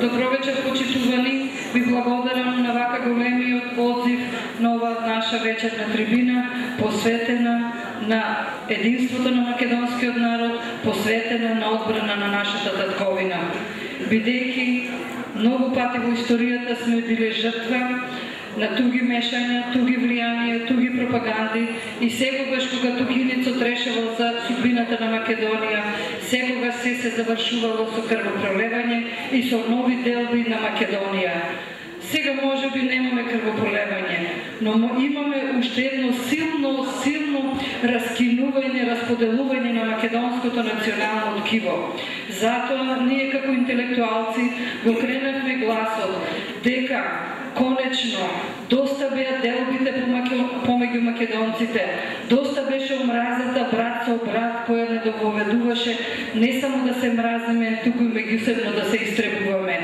Добро вечер, почитувани. Ви благодарам на вака големиот одзив на ова наша вечерна трибина, посветена на единството на македонскиот народ, посветена на одбрана на нашата татковина. Бидејќи многу пати во историјата сме биле жртва на туги мешања, туги влијанија, туги пропаганди и секогаш кога тугиницот решавал за судбината на Македонија, секогаш се завршувало со крвопролевање и со нови делби на Македонија. Сега може би немаме крвопролевање, но имаме уште едно силно раскинување, расподелување на македонското национално ткиво. Затоа ние како интелектуалци го кренавме гласот дека конечно, доста беа делбите помеѓу македонците, доста беше омразата брат со брат која не доведуваше не само да се мразиме, туку и меѓусебно да се истребуваме.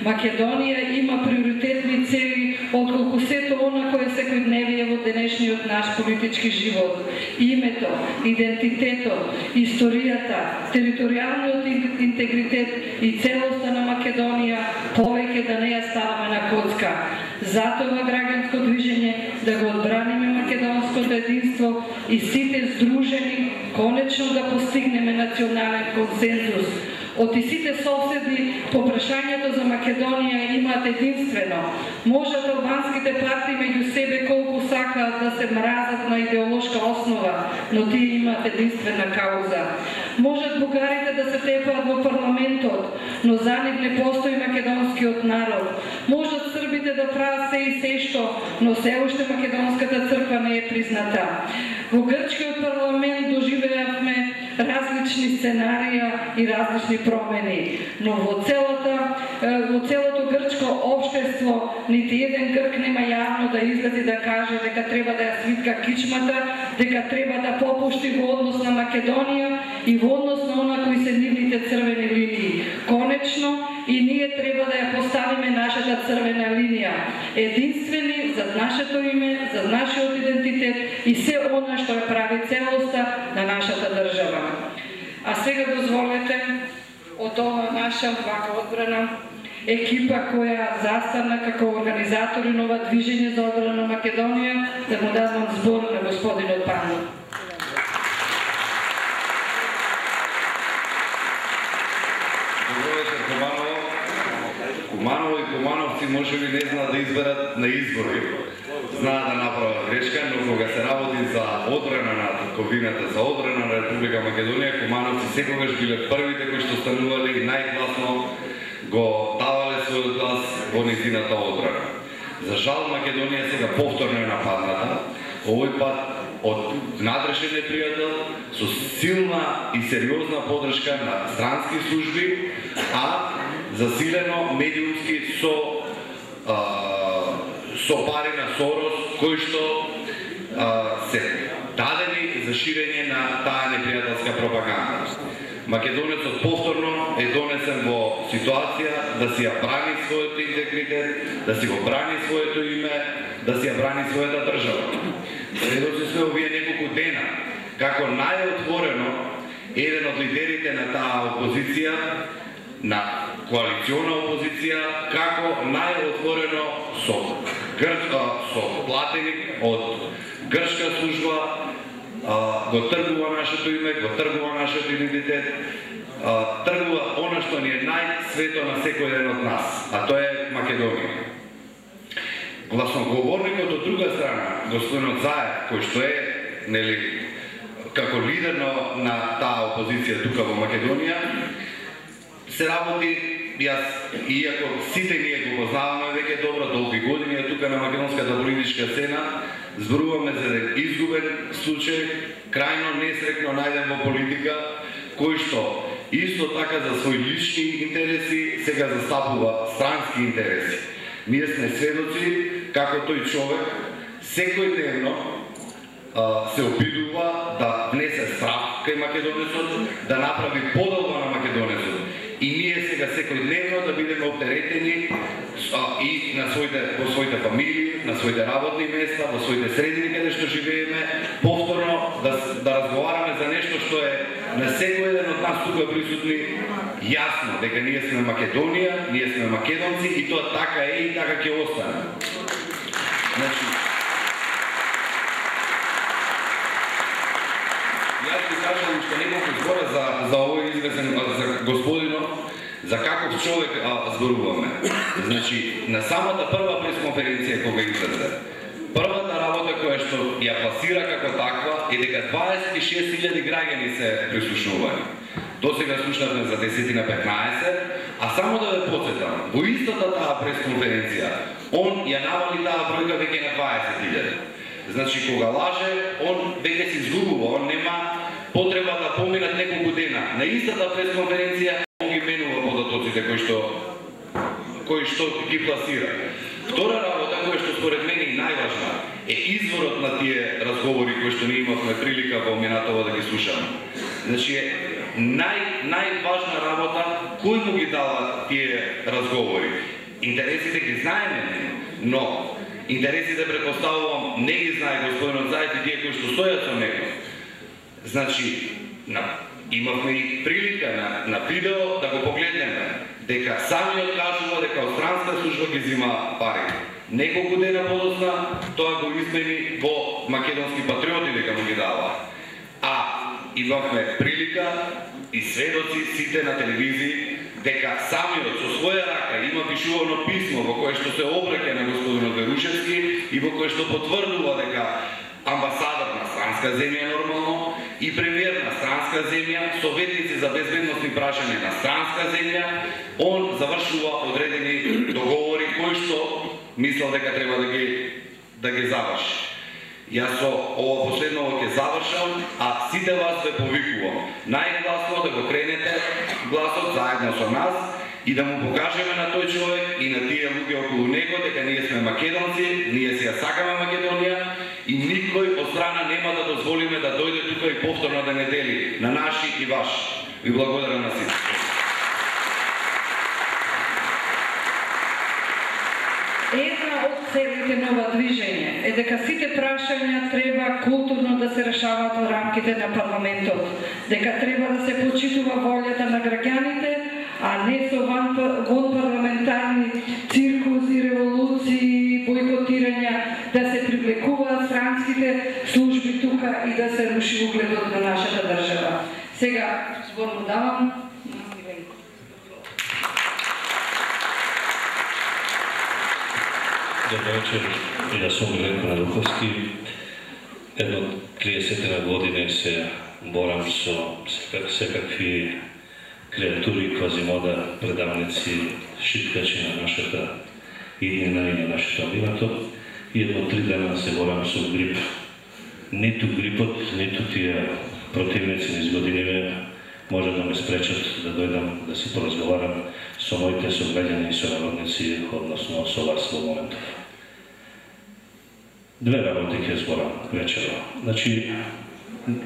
Македонија има приоритетни цели отколку сето она кое секојдневие во денешниот наш политички живот. Името, идентитетот, историјата, територијалниот интегритет и целоста на Македонија повеќе да не ја ставаме на коцка. Затоа граѓанско движење да го одбраниме македонското единство и сите здружени конечно да постигнеме национален консензус. Од сите соседи по прашањето за Македонија имаат единствено. Можат албанските партии меѓу себе колку сакаат да се мразат на идеолошка основа, но тие имаат единствена кауза. Можат бугарите да се тепаат во парламентот, но за нив не постои македонскиот народ. Можат србите да прават се и се што, но се уште македонската црква не е призната. Во грчкиот парламент доживеавме различни сценарија и различни промени, но во целото грчко општество нити еден грк нема јавно да излезе да каже дека треба да ја свитка кичмата, дека треба да попушти во однос на Македонија и во однос на она кои се нивните црвени линии. Конечно, и ние треба да ја поставиме нашата црвена линија, единствени за нашето име, за нашиот идентитет и се она што ја прави целоста на нашата држава. А сега дозволете од ова наша вака одбрана екипа која застана како организатори на ова движење за одбрана на Македонија да му дадам збор на господинот Панов. Куманово и кумановци може би не знаат да изберат на избори. Знаат да направат грешка, но кога се работи за одбрана на татковината, за одбрана на Република Македонија, кумановци секогаш биле првите кои што станувале и најгласно го давале својот глас во нејзината одбрана. За жал Македонија сега повторно е нападната, овој пат од надрешен непријател со силна и сериозна подршка на странски служби, а засилено медиумски со пари на Сорос, кои што се дадени за ширење на таа непријателска пропаганда. Македонецот повторно е донесен во ситуација да си ја брани својот интегритет, да си го брани своето име, да си ја брани својата држава. Сведоци сме овие неколку дена како најотворено еден од лидерите на таа опозиција, на коалициона опозиција, како најотворено со платеник од грчка служба го тргува нашето име, го тргува нашето идентитет, тргува она што ни е најсвето на секој ден од нас, а тоа е Македонија. Гласноговорникот од друга страна, господинот Заев, кој што е, нели, како лидер на таа опозиција тука во Македонија, се работи, иако сите ние го познаваме веќе добро, долги години тука на македонската политичка сцена, зборуваме за еден изгубен случај, крајно несрекно најден во политика, кој што исто така за своји лични интереси сега застапува странски интереси. Ние сме сведоци како тој човек секојдневно се обидува да внесе страх кај македонецот, да направи подолба на македонецот. И ние сега секојдневно да бидеме оптеретени и во своите фамилии, на своите работни места, во своите средини каде што живееме, повторно да разговараме за нешто што е на секој еден од нас тука присутни јасно, дека ние сме Македонија, ние сме македонци и тоа така е и така ќе остане. Значи, јас ви кажам уште неколку збора за овој известен за господинот, за каков човек зборуваме. Значи, на самата прва пресконференција кога излезе, првата работа која што ја пласира како таква е дека 26.000 граѓани се прислушнувани. Досега слушнавме за 10 на 15, а само да ве потсетам, во истата таа пресконференција, он ја навали таа бројка веќе на 20.000. Значи, кога лаже, он веќе се изгубува, он нема потреба да поминат неколку дена. На истата пресконференција, он ги менува податоците кои што ги пласира. Втора работа, која што според мене и најважна, е изворот на тие разговори кои што ние имавме прилика во минатово да ги слушаме. Значи, најважна работа, кој му ги дава тие разговори? Интересите ги знаеме, но интересите, предпоставувам, не ги знае господинот Заев и тие кои што стојат со него. Значи, имавме и прилика на видео да го погледнеме, дека самиот кажува дека од странска служба ги зима пари. Неколку дена подоцна тоа го измени во македонски патриоти дека му ги дава. А имавме прилика и сведоци сите на телевизии дека самиот со своја рака има пишувано писмо во кое што се обраќа на господинот Верушевски и во кое што потврдува дека амбасадор на странска земја нормално и премиер на странска земја, советници за безбедностни прашања на странска земја, он завршува одредени договори кои што мислел дека треба да ги заврши. Јас со ова последново ќе завршам, а сите вас ве повикувам најгласно да го кренете гласот заедно со нас и да му покажеме на тој човек и на тие луѓе околу него дека ние сме македонци, ние си ја сакаме Македонија и никој од страна нема да дозволиме да дојде тука и повторно да не дели на наши и ваши. Ви благодарам на сите. Една од целите на ова движење е дека сите прашања треба културно да се решаваат во рамките на парламентот, дека треба да се почитува волјата на граѓаните, а не со вонпарламентарни циркузи, револуции, бойкотирања, да се привлекуваат странските служби тука и да се руши угледот на нашата држава. Сега збор му давам. Добро вечер, јас сум Миленко Надуховски. Едно 30 години се борам со секакви креатури, квазимода, предавници, шиткачи на нашата иднина и на нашето минато. И едно 3 дена се борам со грип. Ниту грипот, ниту тие противници низ годиниве може да ме спречат да дојдам да си поразговарам со моите сограѓани и сонародници, односно со вас во моментов. Две работи ќе зборам вечера. Значи,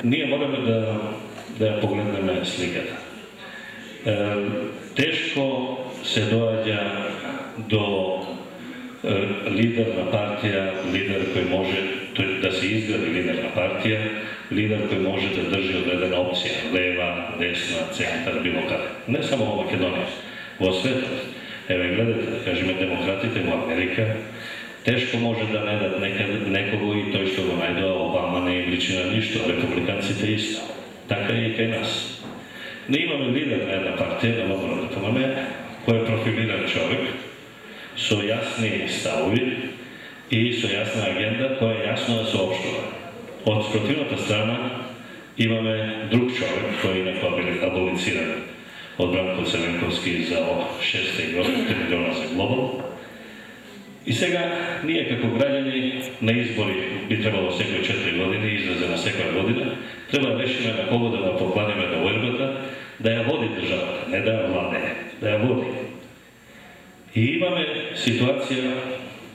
ние мораме да ја погледнеме сликата. Тешко се доаѓа до лидер на партија, лидер кој може да се изгради лидер на партија, лидер кој може да држи одредена опција, лева, десна, центар, било каде. Не само во Македонија, во светот. Еве гледате, да кажеме демократите во Америка, тешко може да најдат некого и тој што го најдоа Обама не им личи на ништо, републиканците исто. Така и кај нас. Не имаме лидер на една партија, да можеме да помаме, кој е профилиран човек, со јасни ставови и со јасна агенда која е јасно да се општува. Од спротивната страна имаме друг човек кој е инако аболициран од Бранко Црвенковски за 6 милиона за Глобал. И сега, ние како граѓани на избори би требало секој 4 години, излезе на секоја година, треба да решиме на кого да го покладиме на вербата, да ја води државата, не да ја владее, да ја води. И имаме ситуација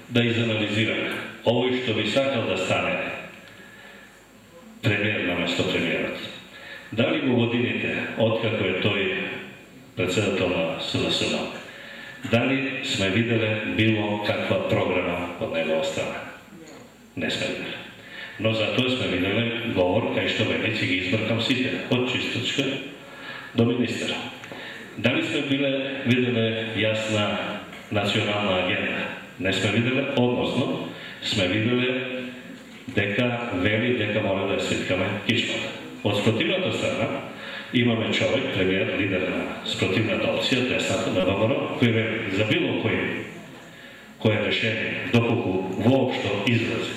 да изанализираме овој што би сакал да стане премиер на место премиерот. Дали во годините, откако е тој председател на СДСМ, дали сме виделе било каква програма од негова страна? Не сме виделе. Но затоа сме виделе говор кај што веќе ќе ги избркам сите, од чистачка до министер. Дали сме виделе јасна национална агенда? Не сме виделе, односно сме виделе дека вели дека мора да ја свиткаме кичмата. Од спротивната страна имаме човек, премиер, лидер на спротивната опција, десната на ВМРО, кој вели за било кој решение, доколку воопшто излезе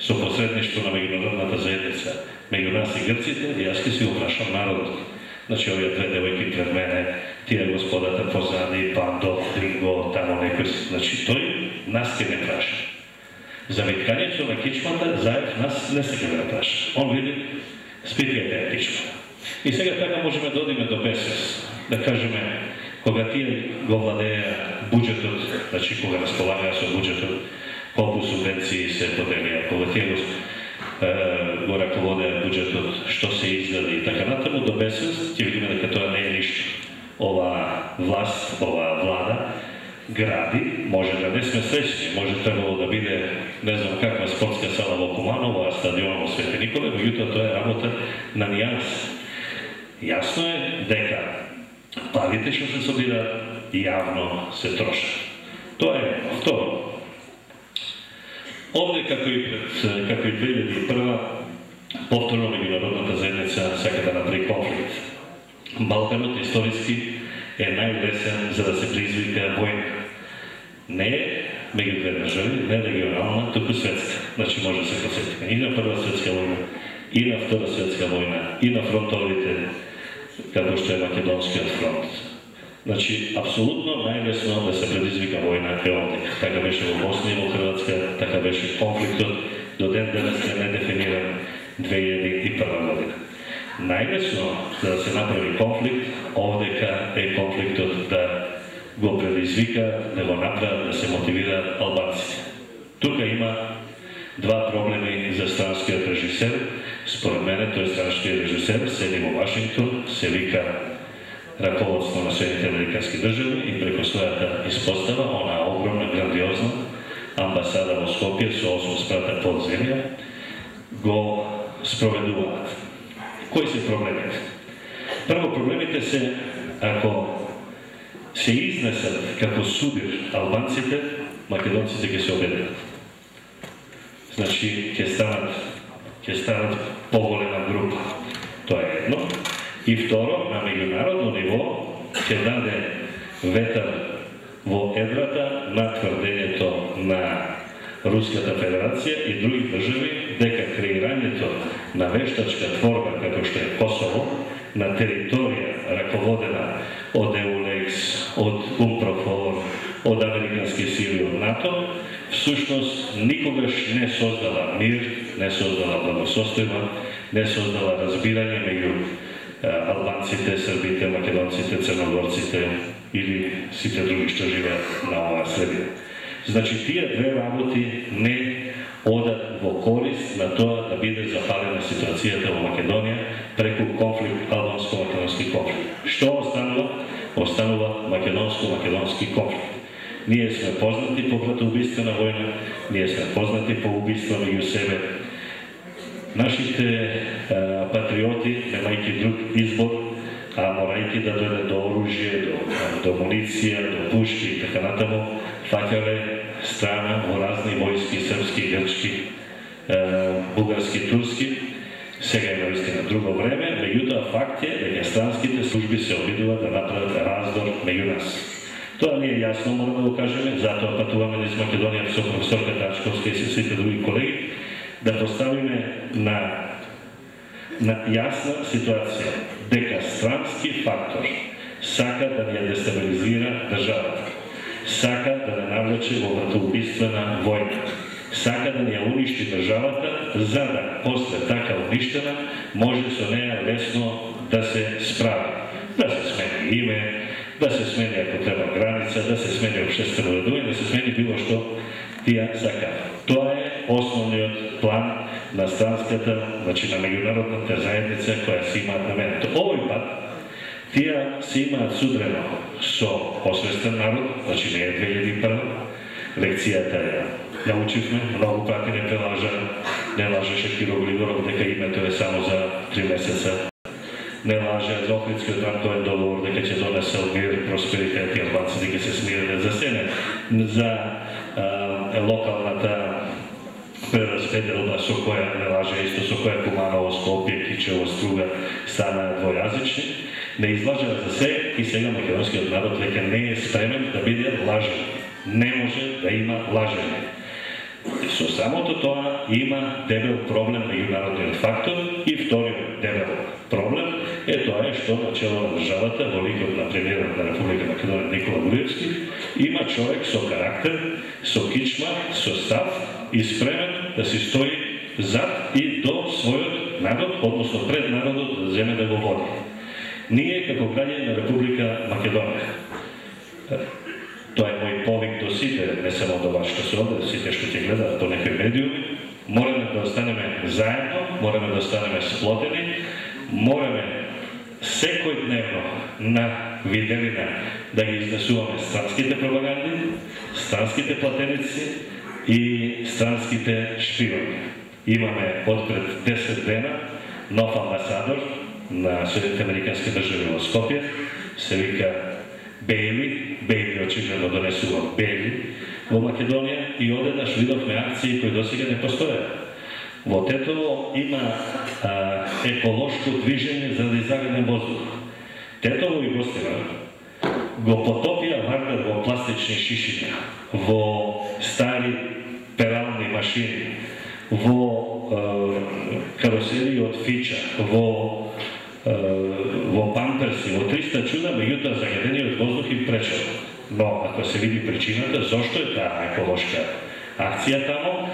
со посредништво на меѓународната заедница меѓу нас и грците, и јас ќе си го прашам народот. Значи, овие две девојки пред мене, тие господата позади, Пандов, Тринго, тамо некој, значи тој нас ќе не праша. За виткањето на кичмата, Заев нас не се ќе да праша. Он види, спитијате ја кичмата. И сега така можеме да одиме до БСС, да кажеме, кога тие го владеја буџетот, значи кога располагаја со буџетот, колку субвенции се поделија, кога тие го раководеа буџетот, што се изгради и така натаму, до БСС ќе видиме дека тоа не е ништо. Ова власт, ова влада гради, може да не сме среќни, може требало да биде не знам каква спортска сала во Куманово, а стадионот во Свети Николе, меѓутоа тоа е работа на нијанси. Јасно е дека парите што се собираат јавно се трошат. Тоа е второ. Овде, како и 2001, повторно меѓународната заедница сака да направи конфликт. Балканот историски е најлесен за да се призвика војна. Не е меѓу две држави, не регионална, туку светска. Значи може да се посетиме и на Прва светска војна, и на Втора светска војна, и на фронтовите, како што е Македонскиот фронт. Значи, апсолутно најлесно да се предизвика војна е овде. Така беше во Босна и во Хрватска, така беше конфликтот, до ден денес не дефиниран 2001 година. Најлесно да се направи конфликт, овдека е конфликтот да го предизвика, да го направат, да се мотивираат албанците. Тука има два проблеми за странскиот режисер. Според мене тој странскиот режисер седи во Вашингтон, се вика раководство на Соединените американски држави и преку својата испостава, она огромна, грандиозна амбасада во Скопје со 8 спрата под земја, го спроведуваат. Кои се проблемите? Прво, проблемите се, ако се изнесат како судир албанците, македонците ќе се обединат. Значи, ќе станат поголема група. Тоа е едно. И второ, на меѓународно ниво ќе даде ветер во едрата на тврдењето на Руската Федерација и други држави дека креирањето на вештачка творба како што е Косово на територија раководена од EULEX, од UNPROFOR, од американски сили, од НАТО, всушност никогаш не создала мир, не создала благосостојба, не создала разбирање меѓу албанците, србите, македонците, црногорците или сите други што живеат на оваа средина. Значи, тие две работи не одат во корист на тоа да биде запалена ситуацијата во Македонија преку конфликт, албанско-македонски конфликт. Што останува? Останува македонско-македонски конфликт. Ние сме познати по братоубиствена војна, ние сме познати по убиства меѓу себе. Нашите патриоти, немајќи друг избор, а морајќи да дојдат до оружје, до муниција, до пушки и така натаму, фаќале страна во разни војски, српски, грчки, бугарски, турски. Сега е наистина друго време, меѓутоа факт е дека странските служби се обидуваат да направат раздор меѓу нас. Тоа не е јасно, мора да го кажеме, затоа патуваме низ Македонија со професорка Тачковска и со сите други колеги, да поставиме на јасна ситуација дека странски фактор сака да ја дестабилизира државата, сака да не навлече во братоубиствена војна, сака да не ја уништи државата, за да после така уништена може со неја лесно да се справи, да се смени име, да се смени ако треба граница, да се смени општествено редување, да се смени било што тие сакаат. Тоа е основниот план на странската, значи на меѓународната заедница која се имаат наменето. Овој пат тие се имаат судрено со освестен народ, значи не е 2001, лекцијата ја научивме, многу пати не прелажа, не лажеше Киро Глигоров дека името е само за 3 месеца. Не лаже за Охридскиот Антоен договор дека ќе донесел мир, просперитет и албанците ќе се смират за сене. За локалната прераспределба со која не лаже исто, со која Куманово, Скопје, Кичево, Струга станаа двојазични, не излажа за се и сега македонскиот народ веќе не е спремен да биде лажен. Не може да има лажење. Со самото тоа има дебел проблем меѓународниот фактор и вториот дебел проблем е тоа што на чело на државата во ликот на премиерот на Република Македонија Никола Груевски има човек со карактер, со кичма, со став и спремен да си стои зад и до својот народ, односно пред народот да земе да го води. Ние како граѓани на Република Македонија, тоа е мој повик до сите, не само до вас што се овде, сите што ќе гледаат по некои медиуми, мораме да останеме заедно, мораме да останеме сплотени, мораме секој дневно на виделина да ги изнесуваме странските пропаганди, странските платеници и странските шпиони. Имаме отпред 10 дена нов амбасадор на Соединените американски држави во Скопје, се вика Бејли очигледно донесува Бејли во Македонија и одеднаш видовме акции кои досега не постојат. Во Тетово има еколошко движење за изагарен воздух. Тетово и Гостина го потопија вардар во пластични шишиња, во стари перални машини, во каросери од фича, во памперси, во 300 чуда, меѓутоа загадениот воздух им пречел. Но ако се види причината, зошто е таа еколошка акција тамо,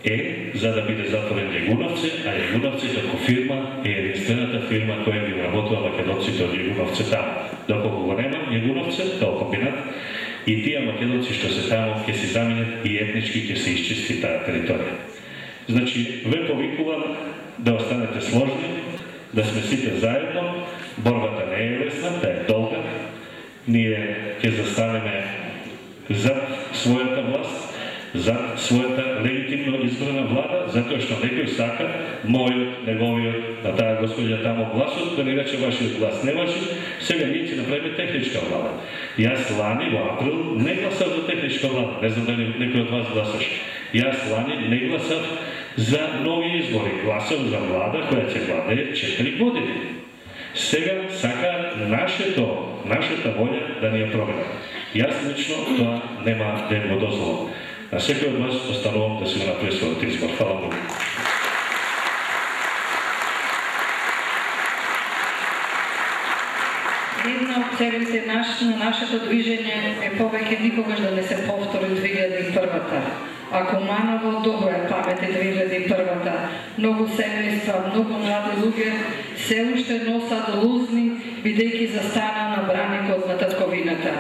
е за да биде затворен Јегуновце, а Јегуновце како фирма е единствената фирма која ги вработува македонците од Јегуновце тамо. Доколку го нема Јегуновце као комбинат, и тие македонци што се тамо ќе се заменат и етнички ќе се исчисти таа територија. Значи, ве повикувам да останете сложни, да сме сите заедно, борбата не е лесна, таа е долга, ние ќе застанеме зад својата власт, зад својата легитимно избрана влада, затоа што некој сака мојот, неговиот, на таа господја тамо гласот, да ни рече вашиот глас не важи, сега ние ќе направиме техничка влада. Јас лани во април не гласав за техничка влада, не знам дали некој од вас гласаш. Јас лани не гласав за нови избори, гласав за влада која ќе владее 4 години. Сега сака нашата волја да ни ја промена. Јас лично тоа нема да го дозволам. На секој од вас останувам да си го направи својот избор. Фала Богу. Една од целите на нашето движење е повеќе никогаш да не се повтори 2001-та. а Куманово добро памети 2001-та. Многу семејства, многу млади луѓе се уште носат лузни, бидејќи застана на браникот на татковината.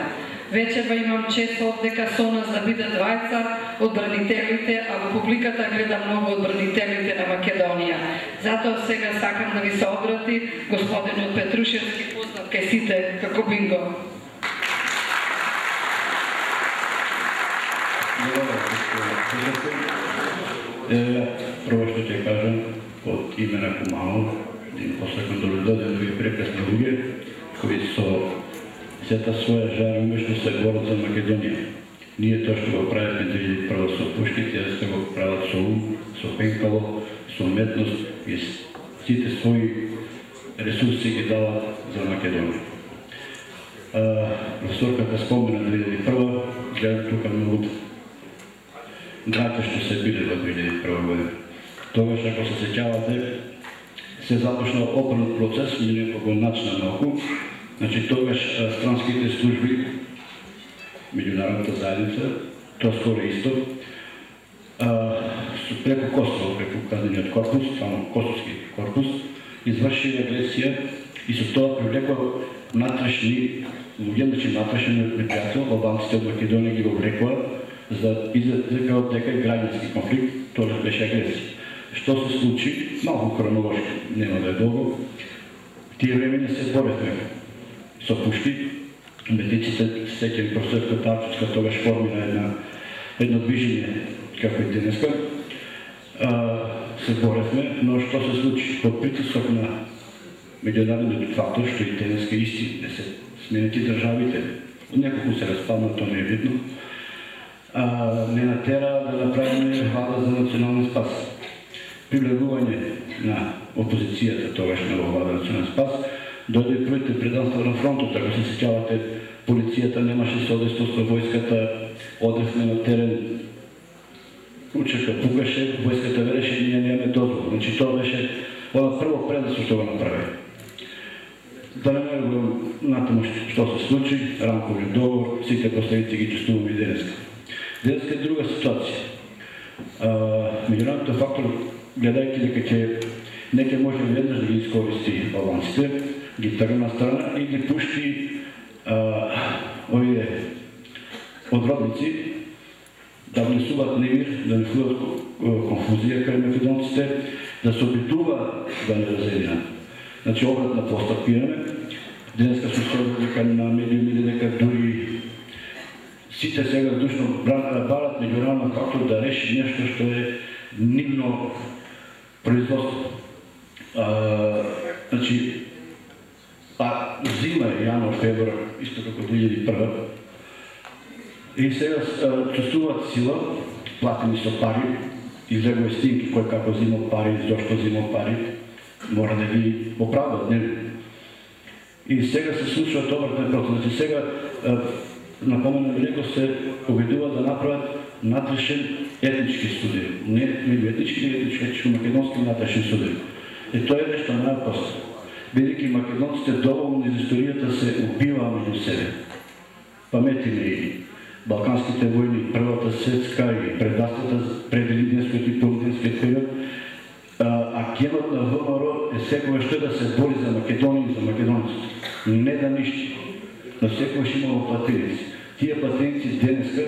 Вечерва имам чест дека со нас да бидат двајца од бранителите, а во публиката гледа многу од бранителите на Македонија. Затоа сега сакам да ви се обрати господинот Петрушевски, познат кај сите како Бинго. Прво што ќе кажам од име на Куманово, им посакам да додадем овие прекрасни луѓе кои со сета своја жар умешно се борат за Македонија. Ние тоа што го правиме 2001 со пушките, се го прават со ум, со пенкало, со уметност и сите своји ресурси ги дават за Македонија. Професорката спомена 2001, гледам тука многу градите што се биле во 2001 година. Тогаш, ако се сеќавате, се започнал опрнат процес, или некого начина малку. Значи, тогаш странските служби, меѓународната заедница, тоа скоро исто, преку Косово, преку казнениот корпус, само Косовски корпус, извршили агресија и со тоа привлекува натрешни луѓе, значи натрешни непријател, албанците од Македонија ги го влекува за изрекаот дека е граѓански конфликт, тоа беше агресија. Што се случи, малку хронолошки, нема да е долго, тие времења се боревме со пушки, медиците, сеќави професорка Тавчевска тогаш формира едно движење, како и денеска, се боревме, но што се случи? Под притисок на меѓународниот фактор, што и денеска исти, не се сменети државите, неколку се распадна, тоа не е видно, не натера да направиме влада за национален спас. Привлегување на опозицијата тогаш на влада за национален спас, дојде првите преданства на фронтот, ако се сеќавате, полицијата немаше содейство со војската, одевме на терен, учека пукаше, војската вереше, ние немаме дозвол. Значи тоа беше прво предавство што го направи. Да не го натаму што се случи, рамковиот договор, сите последици ги чувствуваме и денеска. Денеска е друга ситуација. Меѓународниот фактор, гледајќи дека неке може веднаш да ги искористи албанците, ги тргна страна и ги пушти овие одробници да внесуваат немир, да внесуваат конфузија кај македонците, да се обидува да не разединат. Значи обратна постапираме. Денеска се дека на медиуми дека дури сите сега душно барат меѓународен фактор да реши нешто што е нивно производство. Значи, зима е јануар, февруар, исто како 2001. И сега чувствуваат сила, платени со пари, излегува снимки кој како зимал пари, зошто зимал пари, мора да ги оправдат, не? И сега се случува обратен процес. Значи сега напоменам леко се обидува да направат натрешен етнички судир. Не меѓуетнички, не етничко-македонски натрешен судир. И тоа е нешто најопасно. Бидејќи македонците доволно из историјата се убиваа меѓу себе. Паметиме и Балканските војни, Првата светска и пределиденскиот и полуденскиот период, а генот на ВМРО е секогаш тој да се бори за Македонија и за македонците. Не да ништи, но секогаш имало платеници. Тие платеници денеска